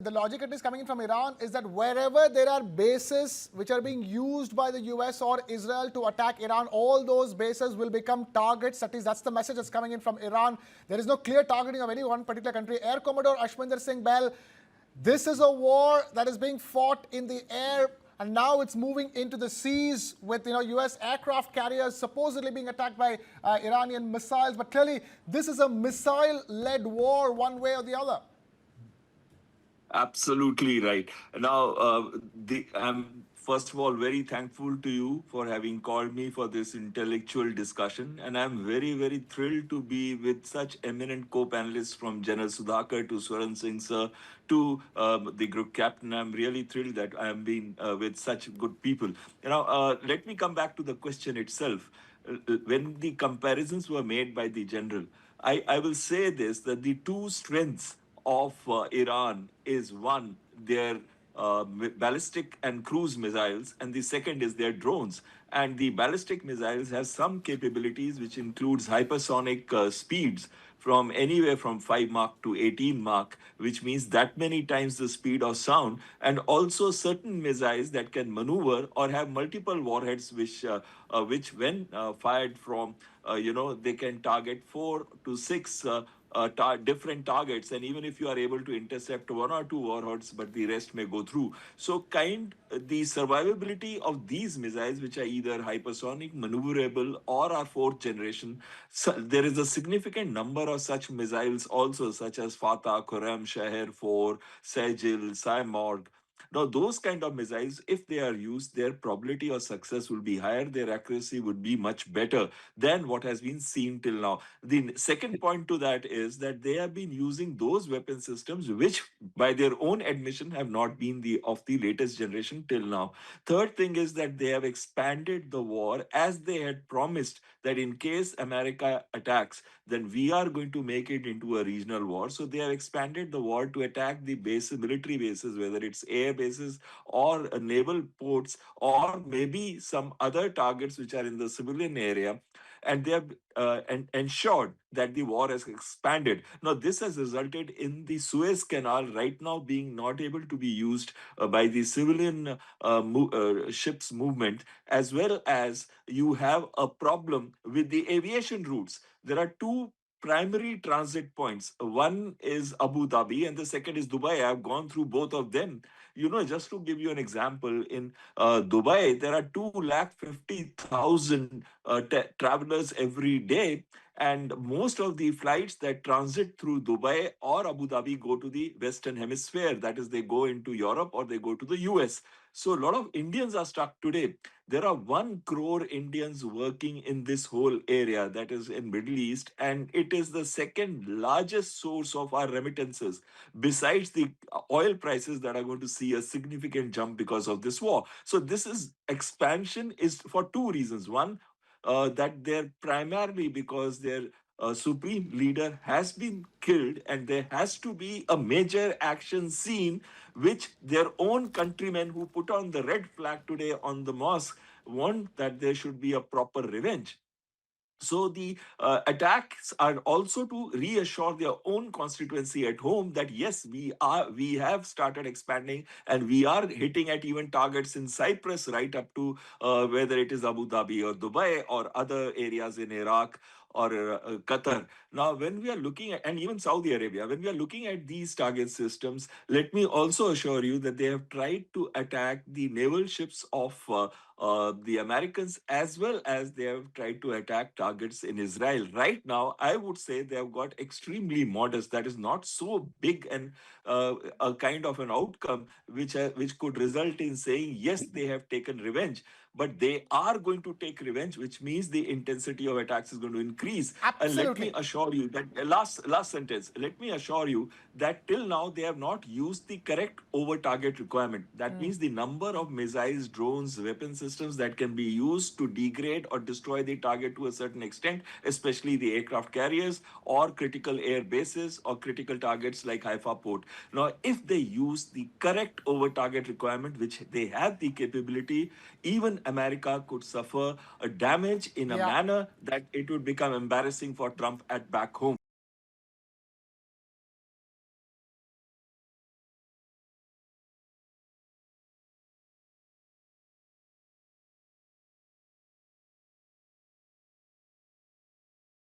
The logic at least coming in from Iran is that wherever there are bases which are being used by the US or Israel to attack Iran, all those bases will become targets. At least that's the message that's coming in from Iran. There is no clear targeting of any one particular country. Air Commodore Ashwinder Singh Bell, this is a war that is being fought in the air, and now it's moving into the seas with US aircraft carriers supposedly being attacked by Iranian missiles. But clearly, this is a missile-led war one way or the other. Absolutely right. Now, I'm first of all very thankful to you for having called me for this intellectual discussion, and I'm very, very thrilled to be with such eminent co-panelists from General Sudhakar to Swaran Singh sir to the group captain. I'm really thrilled that I am being with such good people. Let me come back to the question itself. When the comparisons were made by the general, I will say this, that the two strengths of Iran is one, their ballistic and cruise missiles, and the second is their drones. And the ballistic missiles has some capabilities which includes hypersonic speeds from anywhere from 5 Mach to 18 Mach, which means that many times the speed of sound, and also certain missiles that can maneuver or have multiple warheads, which when fired from, they can target 4 to 6 different targets, and even if you are able to intercept 1 or 2 warheads, but the rest may go through. So the survivability of these missiles, which are either hypersonic, maneuverable, or are fourth generation, so there is a significant number of such missiles also, such as Fatah, Khurram, Shaher 4, Sejil, Saimorg. Now, those kind of missiles, if they are used, their probability of success will be higher, their accuracy would be much better than what has been seen till now. The second point to that is that they have been using those weapon systems which, by their own admission, have not been of the latest generation till now. Third thing is that they have expanded the war as they had promised, that in case America attacks, then we are going to make it into a regional war. So they have expanded the war to attack the military bases, whether it's air bases or naval ports, or maybe some other targets which are in the civilian area, and they have ensured that the war has expanded. Now, this has resulted in the Suez Canal right now being not able to be used by the civilian ships movement, as well as you have a problem with the aviation routes. There are two primary transit points. One is Abu Dhabi and the second is Dubai. I've gone through both of them. Just to give you an example, in Dubai, there are 250,000 travelers every day, and most of the flights that transit through Dubai or Abu Dhabi go to the Western Hemisphere. That is, they go into Europe or they go to the US. So a lot of Indians are stuck today. There are 1 crore Indians working in this whole area, that is in Middle East, and it is the second largest source of our remittances, besides the oil prices that are going to see a significant jump because of this war. So this is expansion is for two reasons. One, that they're primarily because their supreme leader has been killed, and there has to be a major action scene, which their own countrymen who put on the red flag today on the mosque want, that there should be a proper revenge. So the attacks are also to reassure their own constituency at home that yes, we have started expanding, and we are hitting at even targets in Cyprus, right up to whether it is Abu Dhabi or Dubai or other areas in Iraq or Qatar. Now, when we are looking at, and even Saudi Arabia, when we are looking at these target systems, let me also assure you that they have tried to attack the naval ships of the Americans, as well as they have tried to attack targets in Israel. Right now, I would say they have got extremely modest. That is not so big and a kind of an outcome which could result in saying, yes, they have taken revenge. But they are going to take revenge, which means the intensity of attacks is going to increase. And let me Absolutely. assure you that last sentence. Let me assure you that till now they have not used the correct over target requirement. That means the number of missiles, drones, weapon systems that can be used to degrade or destroy the target to a certain extent, especially the aircraft carriers or critical air bases or critical targets like Haifa port. Now, if they use the correct over target requirement, which they have the capability, even America could suffer a damage in a Yeah. manner that it would become embarrassing for Trump at back home.